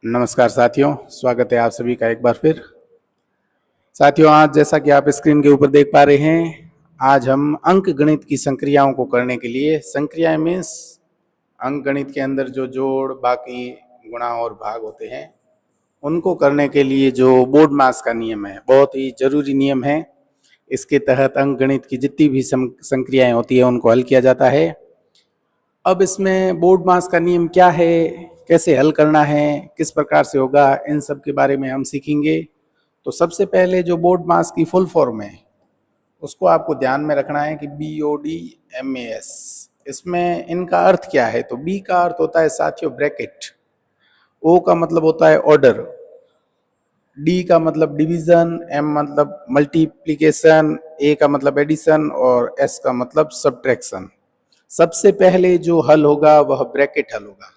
नमस्कार साथियों, स्वागत है आप सभी का एक बार फिर। साथियों, आज जैसा कि आप स्क्रीन के ऊपर देख पा रहे हैं, आज हम अंक गणित की संक्रियाओं को करने के लिए, संक्रियाएं मीन्स अंक गणित के अंदर जो जोड़, बाकी, गुणा और भाग होते हैं, उनको करने के लिए जो बोर्ड मास का नियम है, बहुत ही जरूरी नियम है। इसके तहत अंक गणित की जितनी भी संक्रियाएं होती है उनको हल किया जाता है। अब इसमें बोर्ड मास का नियम क्या है, कैसे हल करना है, किस प्रकार से होगा, इन सब के बारे में हम सीखेंगे। तो सबसे पहले जो बोर्ड मास की फुल फॉर्म है उसको आपको ध्यान में रखना है कि BODMAS। इसमें इनका अर्थ क्या है? तो बी का अर्थ होता है साथियों ब्रैकेट, ओ का मतलब होता है ऑर्डर, डी का मतलब डिवीजन, एम मतलब मल्टीप्लिकेशन, ए का मतलब एडिशन और एस का मतलब सब्ट्रैक्शन। सबसे पहले जो हल होगा वह ब्रैकेट हल होगा,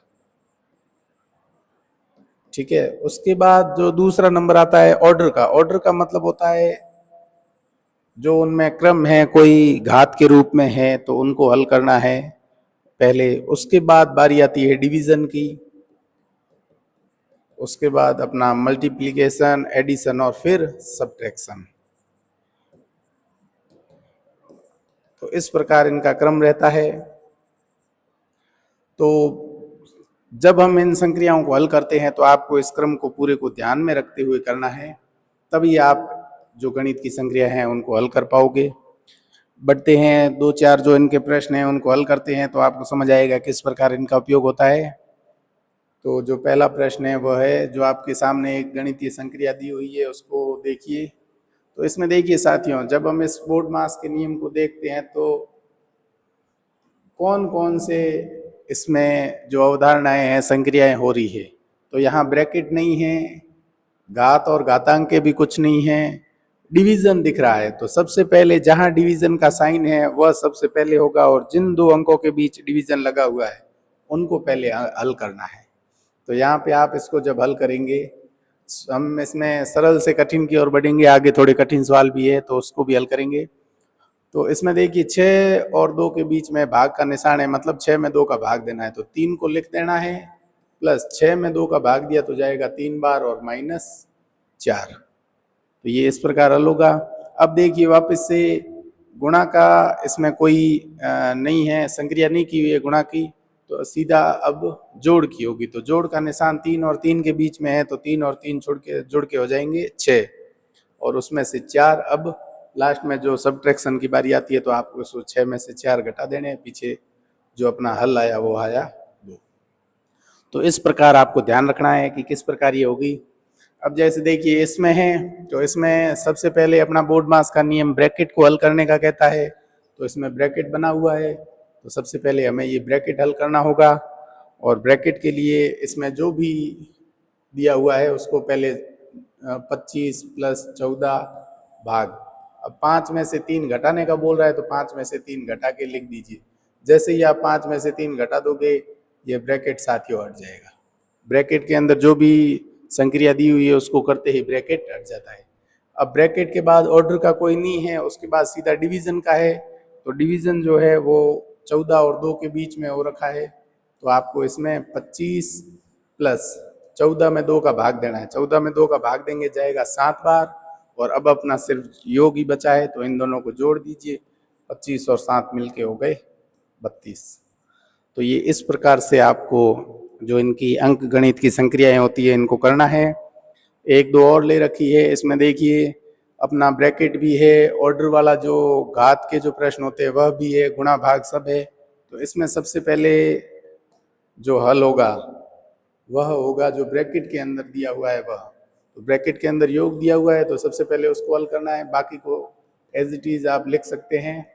ठीक है। उसके बाद जो दूसरा नंबर आता है ऑर्डर का, ऑर्डर का मतलब होता है जो उनमें क्रम है, कोई घात के रूप में है तो उनको हल करना है पहले। उसके बाद बारी आती है डिवीजन की, उसके बाद अपना मल्टीप्लिकेशन, एडिशन और फिर सब्ट्रैक्शन। तो इस प्रकार इनका क्रम रहता है। तो जब हम इन संक्रियाओं को हल करते हैं तो आपको इस क्रम को पूरे को ध्यान में रखते हुए करना है, तभी आप जो गणित की संक्रिया हैं उनको हल कर पाओगे। बढ़ते हैं, दो चार जो इनके प्रश्न हैं उनको हल करते हैं तो आपको समझ आएगा किस प्रकार इनका उपयोग होता है। तो जो पहला प्रश्न है वह है, जो आपके सामने एक गणितीय संक्रिया दी हुई है उसको देखिए। तो इसमें देखिए साथियों, जब हम इस बोर्ड मास के नियम को देखते हैं तो कौन कौन से इसमें जो अवधारणाएं हैं, संक्रियाएं हो रही है। तो यहाँ ब्रैकेट नहीं है, घात और घातांक के भी कुछ नहीं है, डिवीजन दिख रहा है। तो सबसे पहले जहां डिवीजन का साइन है वह सबसे पहले होगा, और जिन दो अंकों के बीच डिवीजन लगा हुआ है उनको पहले हल करना है। तो यहाँ पे आप इसको जब हल करेंगे, हम इसमें सरल से कठिन की ओर बढ़ेंगे, आगे थोड़े कठिन सवाल भी है तो उसको भी हल करेंगे। तो इसमें देखिए 6 और 2 के बीच में भाग का निशान है, मतलब 6 में 2 का भाग देना है, तो 3 को लिख देना है, प्लस 6 में 2 का भाग दिया तो जाएगा 3 बार और -4। तो ये इस प्रकार हल होगा। अब देखिए वापस से गुणा का इसमें कोई नहीं है, संक्रिया नहीं की हुई है गुणा की, तो सीधा अब जोड़ की होगी। तो जोड़ का निशान 3 और 3 के बीच में है, तो 3 और 3 जुड़ के हो जाएंगे 6, और उसमें से 4। अब लास्ट में जो सब्ट्रैक्शन की बारी आती है तो आपको उसको 6 में से 4 घटा देने हैं, पीछे जो अपना हल आया वो आया 2। तो इस प्रकार आपको ध्यान रखना है कि किस प्रकार ये होगी। अब जैसे देखिए इसमें है, तो इसमें सबसे पहले अपना बोर्ड मास का नियम ब्रैकेट को हल करने का कहता है। तो इसमें ब्रैकेट बना हुआ है, तो सबसे पहले हमें ये ब्रैकेट हल करना होगा। और ब्रैकेट के लिए इसमें जो भी दिया हुआ है उसको पहले 25 + 14 भाग, अब 5 में से 3 घटाने का बोल रहा है तो 5 में से 3 घटा के लिख दीजिए। जैसे ही आप 5 में से 3 घटा दोगे ये ब्रैकेट साथियों हट जाएगा। ब्रैकेट के अंदर जो भी संक्रिया दी हुई है उसको करते ही ब्रैकेट हट जाता है। अब ब्रैकेट के बाद ऑर्डर का कोई नहीं है, उसके बाद सीधा डिवीजन का है। तो डिवीजन जो है वो 14 और 2 के बीच में हो रखा है, तो आपको इसमें 25 + 14 में 2 का भाग देना है। 14 में 2 का भाग देंगे जाएगा 7 बार, और अब अपना सिर्फ योग ही बचा है तो इन दोनों को जोड़ दीजिए, 25 और 7 मिलके हो गए 32। तो ये इस प्रकार से आपको जो इनकी अंक गणित की संक्रियाएं होती है इनको करना है। एक दो और ले रखी है, इसमें देखिए अपना ब्रैकेट भी है, ऑर्डर वाला जो घात के जो प्रश्न होते हैं वह भी है, गुणा भाग सब है। तो इसमें सबसे पहले जो हल होगा वह होगा जो ब्रैकेट के अंदर दिया हुआ है वह। तो ब्रैकेट के अंदर योग दिया हुआ है तो सबसे पहले उसको हल करना है, बाकी को एज इट इज आप लिख सकते हैं।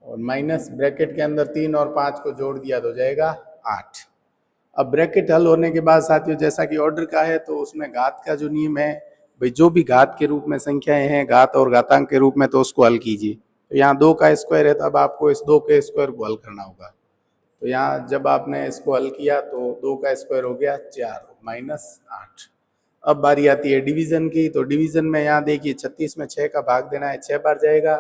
और माइनस ब्रैकेट के अंदर 3 और 5 को जोड़ दिया तो जाएगा 8। अब ब्रैकेट हल होने के बाद साथियों, जैसा कि ऑर्डर का है तो उसमें घात का जो नियम है, भाई जो भी घात के रूप में संख्याएं हैं, घात और घातांक के रूप में, तो उसको हल कीजिए। तो यहाँ 2 का स्क्वायर है तो अब आपको इस 2 के स्क्वायर को हल करना होगा। तो यहाँ जब आपने इसको हल किया तो 2 का स्क्वायर हो गया 4 -8। अब बारी आती है डिवीजन की। तो डिवीजन में यहाँ देखिए 36 में 6 का भाग देना है, 6 बार जाएगा,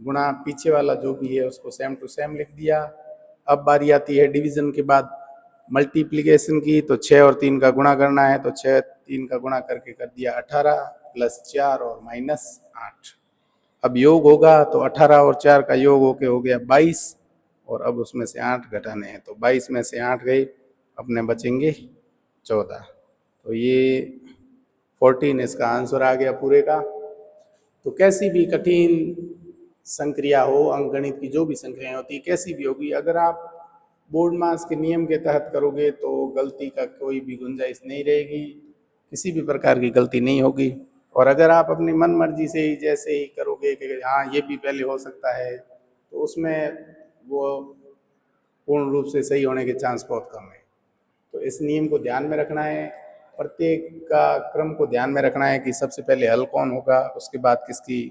गुणा पीछे वाला जो भी है उसको सेम टू सेम लिख दिया। अब बारी आती है डिवीजन के बाद मल्टीप्लिकेशन की तो 6 और 3 का गुणा करना है, तो 6 3 का गुणा करके कर दिया 18 प्लस 4 और माइनस 8। अब योग होगा तो 18 और 4 का योग होके हो गया 22 और अब उसमें से 8 घटाने हैं, तो 22 में से 8 गए, अपने बचेंगे 14। तो ये 14 इसका आंसर आ गया पूरे का। तो कैसी भी कठिन संक्रिया हो, अंकगणित की जो भी संक्रियाएं होती है कैसी भी होगी, अगर आप बोर्ड मास के नियम के तहत करोगे तो गलती का कोई भी गुंजाइश नहीं रहेगी, किसी भी प्रकार की गलती नहीं होगी। और अगर आप अपनी मन मर्जी से ही जैसे ही करोगे कि हाँ ये भी पहले हो सकता है, तो उसमें वो पूर्ण रूप से सही होने के चांस बहुत कम है। तो इस नियम को ध्यान में रखना है, प्रत्येक का क्रम को ध्यान में रखना है कि सबसे पहले हल कौन होगा, उसके बाद किसकी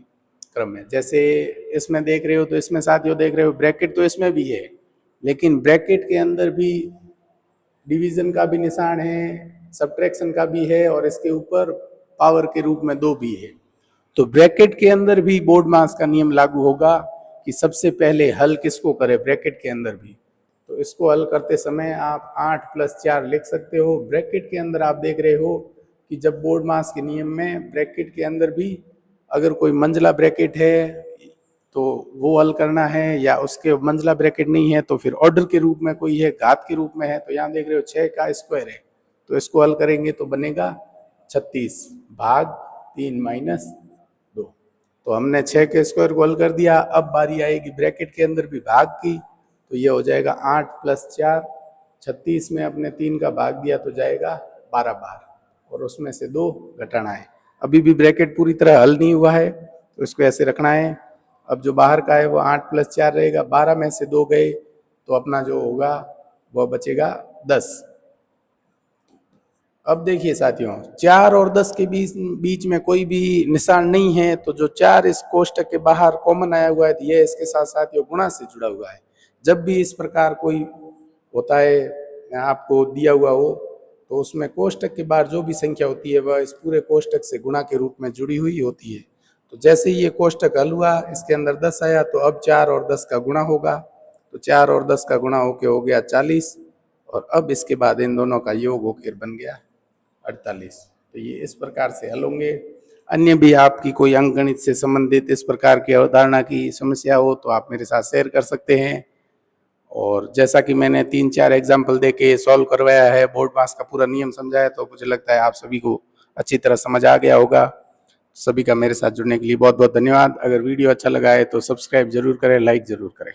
क्रम है। जैसे इसमें देख रहे हो तो इसमें साथियों देख रहे हो ब्रैकेट तो इसमें भी है, लेकिन ब्रैकेट के अंदर भी डिवीजन का भी निशान है, सब्ट्रैक्शन का भी है और इसके ऊपर पावर के रूप में 2 भी है। तो ब्रैकेट के अंदर भी बोर्ड मास का नियम लागू होगा कि सबसे पहले हल किसको करे, ब्रैकेट के अंदर भी। तो इसको हल करते समय आप 8 + 4 लिख सकते हो। ब्रैकेट के अंदर आप देख रहे हो कि जब बोर्ड मास के नियम में ब्रैकेट के अंदर भी अगर कोई मंजिला ब्रैकेट है तो वो हल करना है, या उसके मंजिला ब्रैकेट नहीं है तो फिर ऑर्डर के रूप में कोई है, घात के रूप में है। तो यहाँ देख रहे हो 6 का स्क्वायर है, तो इसको हल करेंगे तो बनेगा 36 भाग 3 - 2। तो हमने 6 के स्क्वायर को हल कर दिया। अब बारी आएगी ब्रैकेट के अंदर भी भाग की, तो ये हो जाएगा 8 + 4, 36 में अपने 3 का भाग दिया तो जाएगा 12 बार, और उसमें से 2 घटाना है। अभी भी ब्रैकेट पूरी तरह हल नहीं हुआ है, तो इसको ऐसे रखना है। अब जो बाहर का है वो 8 + 4 रहेगा, 12 में से 2 गए तो अपना जो होगा वह बचेगा 10। अब देखिए साथियों, 4 और 10 के बीच में कोई भी निशान नहीं है, तो जो 4 इस कोष्टक के बाहर कॉमन आया हुआ है, तो ये इसके साथ साथियों गुणा से जुड़ा हुआ है। जब भी इस प्रकार कोई होता है आपको दिया हुआ हो, तो उसमें कोष्टक के बाहर जो भी संख्या होती है वह इस पूरे कोष्टक से गुणा के रूप में जुड़ी हुई होती है। तो जैसे ही ये कोष्टक हल हुआ, इसके अंदर 10 आया, तो अब 4 और 10 का गुणा होगा, तो 4 और 10 का गुणा होके हो गया 40, और अब इसके बाद इन दोनों का योग होकर बन गया 48। तो ये इस प्रकार से हल होंगे। अन्य भी आपकी कोई अंकगणित से संबंधित इस प्रकार की अवधारणा की समस्या हो तो आप मेरे साथ शेयर कर सकते हैं। और जैसा कि मैंने 3-4 एग्जाम्पल देके सॉल्व करवाया है, बोर्ड मास का पूरा नियम समझाया, तो मुझे लगता है आप सभी को अच्छी तरह समझ आ गया होगा। सभी का मेरे साथ जुड़ने के लिए बहुत बहुत धन्यवाद। अगर वीडियो अच्छा लगा है तो सब्सक्राइब जरूर करें, लाइक जरूर करें।